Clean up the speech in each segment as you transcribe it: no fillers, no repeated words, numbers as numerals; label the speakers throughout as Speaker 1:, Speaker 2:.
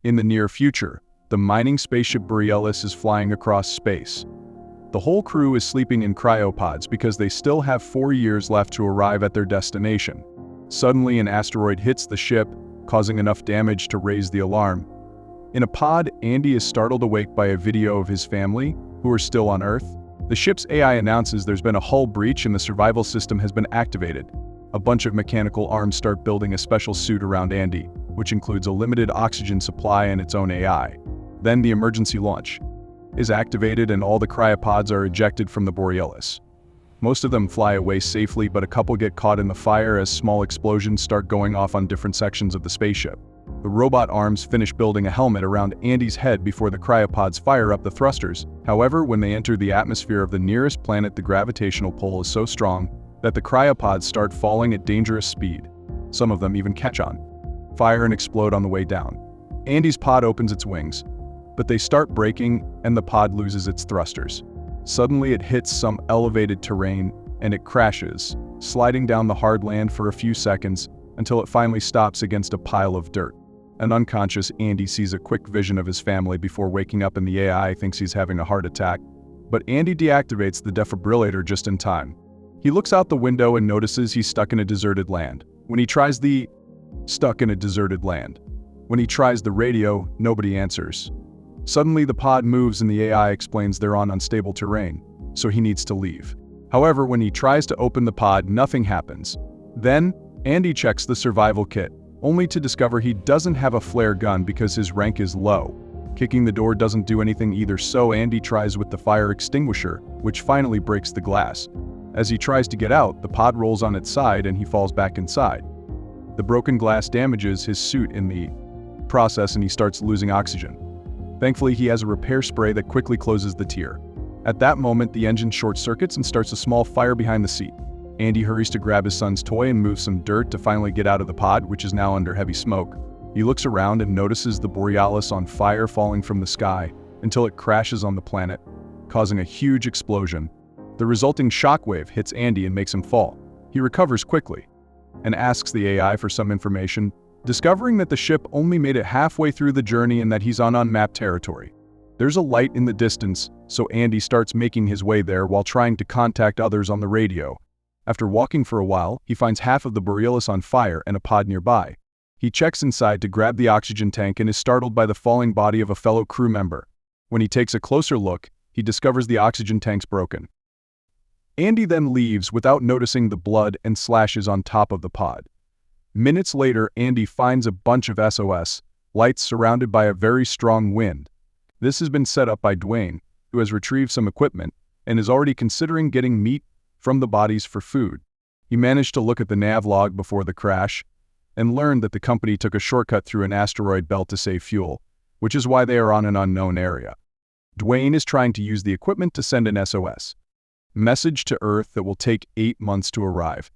Speaker 1: In the near future, the mining spaceship Borealis is flying across space. The whole crew is sleeping in cryopods because they still have 4 years left to arrive at their destination. Suddenly, an asteroid hits the ship, causing enough damage to raise the alarm. In a pod, Andy is startled awake by a video of his family, who are still on Earth. The ship's AI announces there's been a hull breach and the survival system has been activated. A bunch of mechanical arms start building a special suit around Andy, which includes a limited oxygen supply and its own AI. Then the emergency launch is activated and all the cryopods are ejected from the Borealis. Most of them fly away safely, but a couple get caught in the fire as small explosions start going off on different sections of the spaceship. The robot arms finish building a helmet around Andy's head before the cryopods fire up the thrusters. However, when they enter the atmosphere of the nearest planet, the gravitational pull is so strong that the cryopods start falling at dangerous speed. Some of them even catch on fire and explode on the way down. Andy's pod opens its wings, but they start breaking and the pod loses its thrusters. Suddenly it hits some elevated terrain and it crashes, sliding down the hard land for a few seconds until it finally stops against a pile of dirt. An unconscious Andy sees a quick vision of his family before waking up, and the AI thinks he's having a heart attack. But Andy deactivates the defibrillator just in time. He looks out the window and notices he's stuck in a deserted land. When he tries the radio, nobody answers. Suddenly the pod moves and the AI explains they're on unstable terrain, so he needs to leave. However, when he tries to open the pod, nothing happens. Then, Andy checks the survival kit, only to discover he doesn't have a flare gun because his rank is low. Kicking the door doesn't do anything either, so Andy tries with the fire extinguisher, which finally breaks the glass. As he tries to get out, the pod rolls on its side and he falls back inside. The broken glass damages his suit in the process and he starts losing oxygen. Thankfully, he has a repair spray that quickly closes the tear. At that moment, the engine short-circuits and starts a small fire behind the seat. Andy hurries to grab his son's toy and move some dirt to finally get out of the pod, which is now under heavy smoke. He looks around and notices the Borealis on fire falling from the sky until it crashes on the planet, causing a huge explosion. The resulting shockwave hits Andy and makes him fall. He recovers quickly and asks the AI for some information, discovering that the ship only made it halfway through the journey and that he's on unmapped territory. There's a light in the distance, so Andy starts making his way there while trying to contact others on the radio. After walking for a while, he finds half of the Borealis on fire and a pod nearby. He checks inside to grab the oxygen tank and is startled by the falling body of a fellow crew member. When he takes a closer look, he discovers the oxygen tank's broken. Andy then leaves without noticing the blood and slashes on top of the pod. Minutes later, Andy finds a bunch of SOS lights surrounded by a very strong wind. This has been set up by Dwayne, who has retrieved some equipment and is already considering getting meat from the bodies for food. He managed to look at the nav log before the crash and learned that the company took a shortcut through an asteroid belt to save fuel, which is why they are on an unknown area. Dwayne is trying to use the equipment to send an SOS message to Earth that will take 8 months to arrive.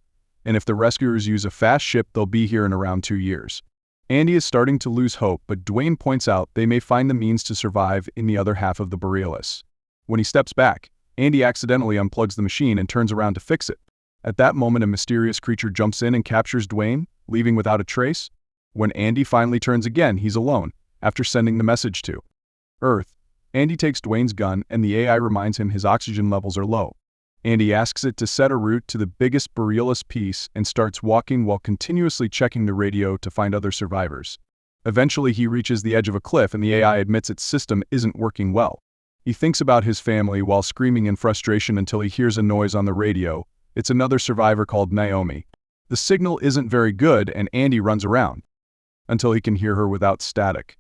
Speaker 1: And if the rescuers use a fast ship, they'll be here in around 2 years. Andy is starting to lose hope, but Dwayne points out they may find the means to survive in the other half of the Borealis. When he steps back, Andy accidentally unplugs the machine and turns around to fix it. At that moment, a mysterious creature jumps in and captures Dwayne, leaving without a trace. When Andy finally turns again, he's alone, after sending the message to Earth. Andy takes Dwayne's gun and the AI reminds him his oxygen levels are low. Andy asks it to set a route to the biggest Borealis piece and starts walking while continuously checking the radio to find other survivors. Eventually, he reaches the edge of a cliff and the AI admits its system isn't working well. He thinks about his family while screaming in frustration until he hears a noise on the radio. It's another survivor called Naomi. The signal isn't very good and Andy runs around until he can hear her without static.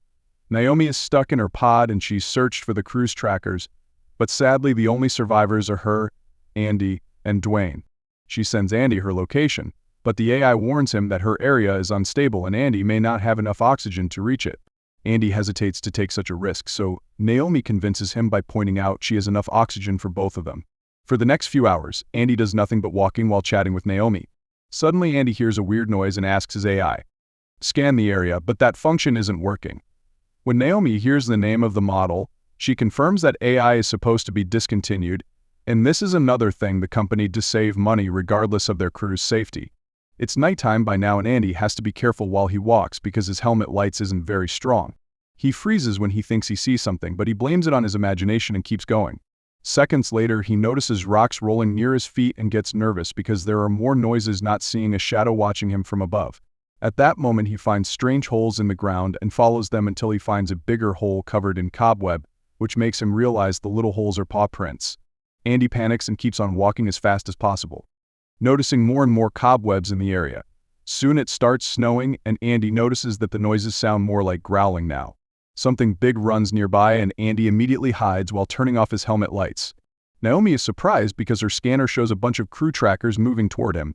Speaker 1: Naomi is stuck in her pod and she's searched for the crew's trackers, but sadly the only survivors are her, Andy, and Dwayne. She sends Andy her location, but the AI warns him that her area is unstable and Andy may not have enough oxygen to reach it. Andy hesitates to take such a risk, so Naomi convinces him by pointing out she has enough oxygen for both of them. For the next few hours, Andy does nothing but walking while chatting with Naomi. Suddenly, Andy hears a weird noise and asks his AI to scan the area, but that function isn't working. When Naomi hears the name of the model, she confirms that AI is supposed to be discontinued, and this is another thing the company to save money regardless of their crew's safety. It's nighttime by now and Andy has to be careful while he walks because his helmet lights isn't very strong. He freezes when he thinks he sees something, but he blames it on his imagination and keeps going. Seconds later, he notices rocks rolling near his feet and gets nervous because there are more noises, not seeing a shadow watching him from above. At that moment, he finds strange holes in the ground and follows them until he finds a bigger hole covered in cobweb, which makes him realize the little holes are paw prints. Andy panics and keeps on walking as fast as possible, noticing more and more cobwebs in the area. Soon it starts snowing, and Andy notices that the noises sound more like growling now. Something big runs nearby, and Andy immediately hides while turning off his helmet lights. Naomi is surprised because her scanner shows a bunch of crew trackers moving toward him,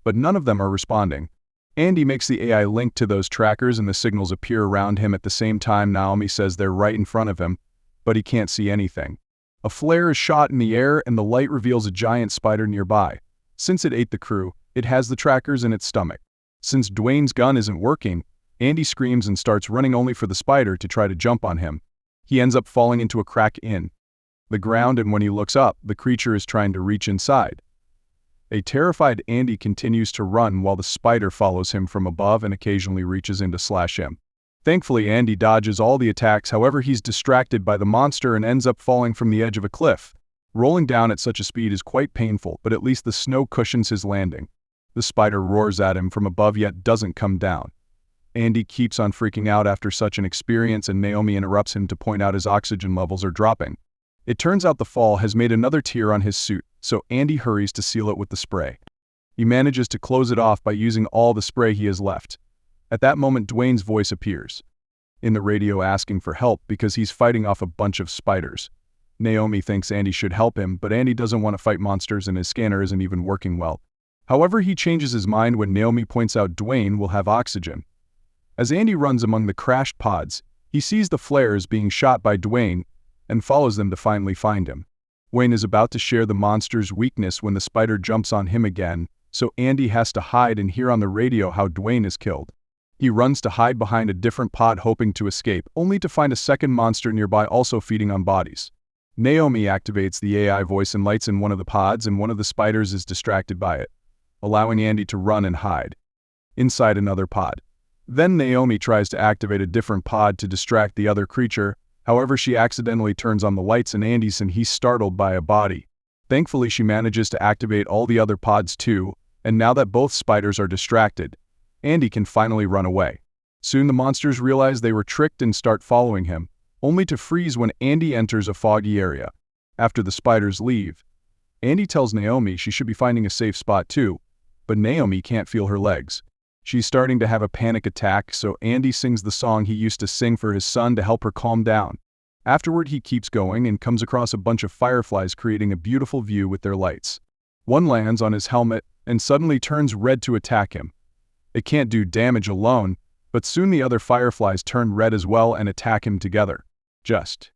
Speaker 1: but none of them are responding. Andy makes the AI link to those trackers and the signals appear around him at the same time. Naomi says they're right in front of him, but he can't see anything. A flare is shot in the air and the light reveals a giant spider nearby. Since it ate the crew, it has the trackers in its stomach. Since Dwayne's gun isn't working, Andy screams and starts running only for the spider to try to jump on him. He ends up falling into a crack in the ground, and when he looks up, the creature is trying to reach inside. A terrified Andy continues to run while the spider follows him from above and occasionally reaches in to slash him. Thankfully, Andy dodges all the attacks, however he's distracted by the monster and ends up falling from the edge of a cliff. Rolling down at such a speed is quite painful, but at least the snow cushions his landing. The spider roars at him from above yet doesn't come down. Andy keeps on freaking out after such an experience, and Naomi interrupts him to point out his oxygen levels are dropping. It turns out the fall has made another tear on his suit, so Andy hurries to seal it with the spray. He manages to close it off by using all the spray he has left. At that moment, Dwayne's voice appears in the radio asking for help because he's fighting off a bunch of spiders. Naomi thinks Andy should help him, but Andy doesn't want to fight monsters and his scanner isn't even working well. However, he changes his mind when Naomi points out Dwayne will have oxygen. As Andy runs among the crashed pods, he sees the flares being shot by Dwayne and follows them to finally find him. Dwayne is about to share the monster's weakness when the spider jumps on him again, so Andy has to hide and hear on the radio how Dwayne is killed. He runs to hide behind a different pod hoping to escape, only to find a second monster nearby also feeding on bodies. Naomi activates the AI voice and lights in one of the pods, and one of the spiders is distracted by it, allowing Andy to run and hide inside another pod. Then Naomi tries to activate a different pod to distract the other creature. However, she accidentally turns on the lights and he's startled by a body. Thankfully, she manages to activate all the other pods too, and now that both spiders are distracted, Andy can finally run away. Soon the monsters realize they were tricked and start following him, only to freeze when Andy enters a foggy area. After the spiders leave, Andy tells Naomi she should be finding a safe spot too, but Naomi can't feel her legs. She's starting to have a panic attack, so Andy sings the song he used to sing for his son to help her calm down. Afterward, he keeps going and comes across a bunch of fireflies creating a beautiful view with their lights. One lands on his helmet and suddenly turns red to attack him. It can't do damage alone, but soon the other fireflies turn red as well and attack him together. Just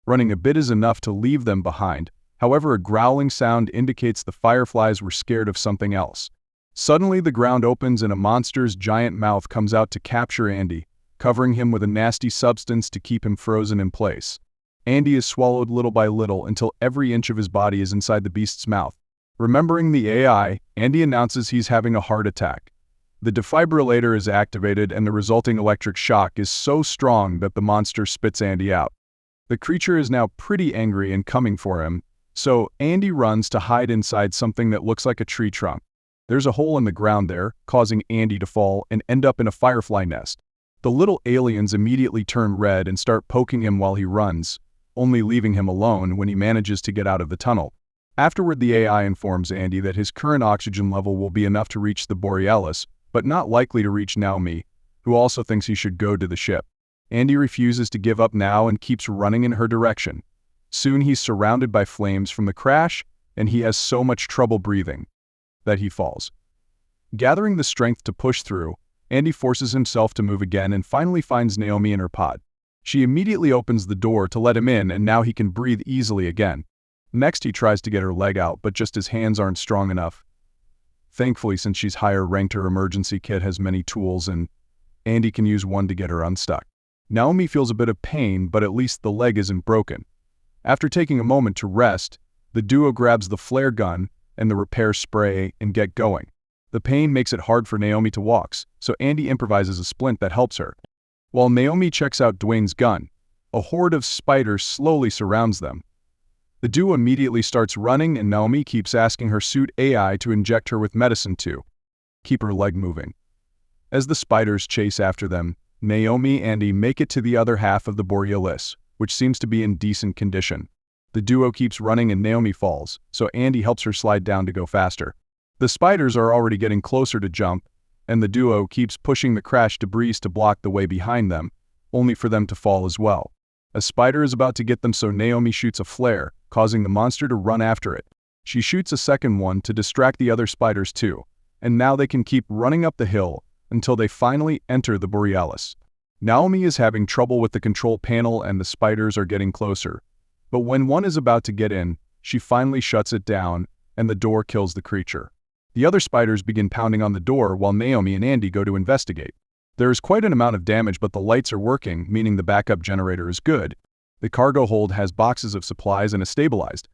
Speaker 1: running a bit is enough to leave them behind. However, a growling sound indicates the fireflies were scared of something else. Suddenly, the ground opens and a monster's giant mouth comes out to capture Andy, covering him with a nasty substance to keep him frozen in place. Andy is swallowed little by little until every inch of his body is inside the beast's mouth. Remembering the AI, Andy announces he's having a heart attack. The defibrillator is activated and the resulting electric shock is so strong that the monster spits Andy out. The creature is now pretty angry and coming for him, so Andy runs to hide inside something that looks like a tree trunk. There's a hole in the ground there, causing Andy to fall and end up in a firefly nest. The little aliens immediately turn red and start poking him while he runs, only leaving him alone when he manages to get out of the tunnel. Afterward, the AI informs Andy that his current oxygen level will be enough to reach the Borealis, but not likely to reach Naomi, who also thinks he should go to the ship. Andy refuses to give up now and keeps running in her direction. Soon he's surrounded by flames from the crash, and he has so much trouble breathing that he falls. Gathering the strength to push through, Andy forces himself to move again and finally finds Naomi in her pod. She immediately opens the door to let him in, and now he can breathe easily again. Next, he tries to get her leg out, but just his hands aren't strong enough. Thankfully, since she's higher ranked, her emergency kit has many tools, and Andy can use one to get her unstuck. Naomi feels a bit of pain, but at least the leg isn't broken. After taking a moment to rest, the duo grabs the flare gun and the repair spray and get going. The pain makes it hard for Naomi to walk, so Andy improvises a splint that helps her. While Naomi checks out Dwayne's gun, a horde of spiders slowly surrounds them. The duo immediately starts running, and Naomi keeps asking her suit AI to inject her with medicine to keep her leg moving. As the spiders chase after them, Naomi and Andy make it to the other half of the Borealis, which seems to be in decent condition. The duo keeps running and Naomi falls, so Andy helps her slide down to go faster. The spiders are already getting closer to jump, and the duo keeps pushing the crash debris to block the way behind them, only for them to fall as well. A spider is about to get them, so Naomi shoots a flare, causing the monster to run after it. She shoots a second one to distract the other spiders too, and now they can keep running up the hill until they finally enter the Borealis. Naomi is having trouble with the control panel and the spiders are getting closer. But when one is about to get in, she finally shuts it down and the door kills the creature. The other spiders begin pounding on the door while Naomi and Andy go to investigate. There is quite an amount of damage, but the lights are working, meaning the backup generator is good. The cargo hold has boxes of supplies and a stabilized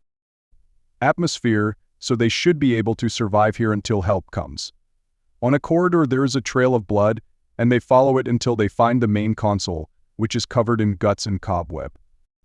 Speaker 1: atmosphere, so they should be able to survive here until help comes. On a corridor there is a trail of blood, and they follow it until they find the main console, which is covered in guts and cobweb.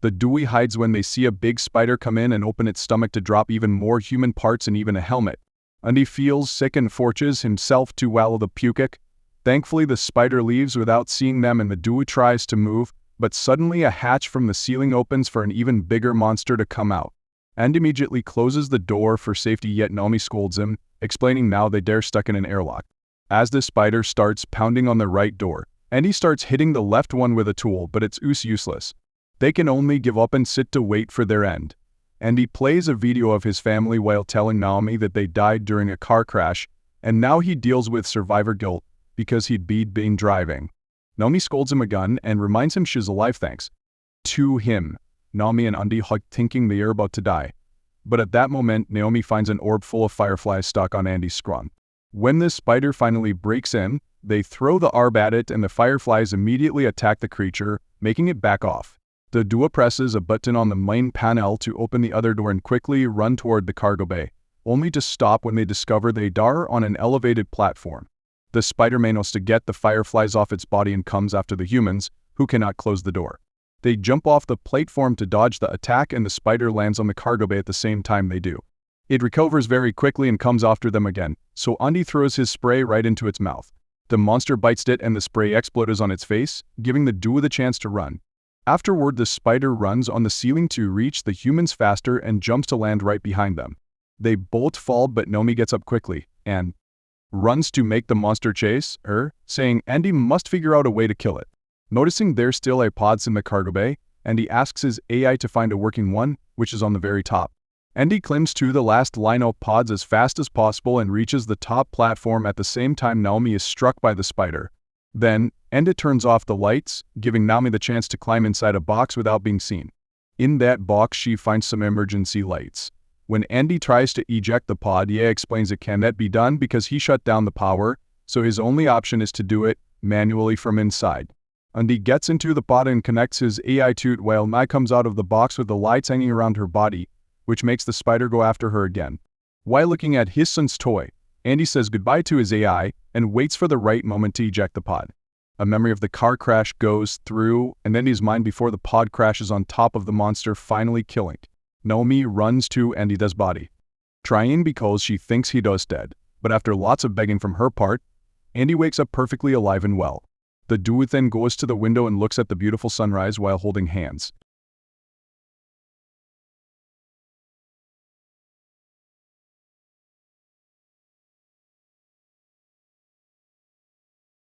Speaker 1: The duo hides when they see a big spider come in and open its stomach to drop even more human parts and even a helmet. Andy feels sick and forces himself to swallow the puke. Thankfully the spider leaves without seeing them and the duo tries to move, but suddenly a hatch from the ceiling opens for an even bigger monster to come out. Andy immediately closes the door for safety, yet Naomi scolds him, explaining now they're stuck in an airlock. As the spider starts pounding on the right door, Andy starts hitting the left one with a tool, but it's useless. They can only give up and sit to wait for their end. Andy plays a video of his family while telling Naomi that they died during a car crash, and now he deals with survivor guilt because he'd been driving. Naomi scolds him again and reminds him she's alive thanks to him. Naomi and Andy hug, thinking they are about to die. But at that moment, Naomi finds an orb full of fireflies stuck on Andy's scrum. When the spider finally breaks in, they throw the orb at it and the fireflies immediately attack the creature, making it back off. The duo presses a button on the main panel to open the other door and quickly run toward the cargo bay, only to stop when they discover they are on an elevated platform. The spider manages to get the fireflies off its body and comes after the humans, who cannot close the door. They jump off the platform to dodge the attack, and the spider lands on the cargo bay at the same time they do. It recovers very quickly and comes after them again, so Andy throws his spray right into its mouth. The monster bites it and the spray explodes on its face, giving the duo the chance to run. Afterward, the spider runs on the ceiling to reach the humans faster and jumps to land right behind them. They both fall, but Naomi gets up quickly and runs to make the monster chase her, saying Andy must figure out a way to kill it. Noticing there's still pods in the cargo bay, Andy asks his AI to find a working one, which is on the very top. Andy climbs to the last line of pods as fast as possible and reaches the top platform at the same time Naomi is struck by the spider. Then, Andy turns off the lights, giving Naomi the chance to climb inside a box without being seen. In that box she finds some emergency lights. When Andy tries to eject the pod, Ye explains it cannot be done because he shut down the power, so his only option is to do it manually from inside. Andy gets into the pod and connects his AI to it while Mai comes out of the box with the lights hanging around her body, which makes the spider go after her again. While looking at his son's toy, Andy says goodbye to his AI and waits for the right moment to eject the pod. A memory of the car crash goes through Andy's mind before the pod crashes on top of the monster, finally killing it. Naomi runs to Andy's body, trying because she thinks he does dead, but after lots of begging from her part, Andy wakes up perfectly alive and well. The duo then goes to the window and looks at the beautiful sunrise while holding hands.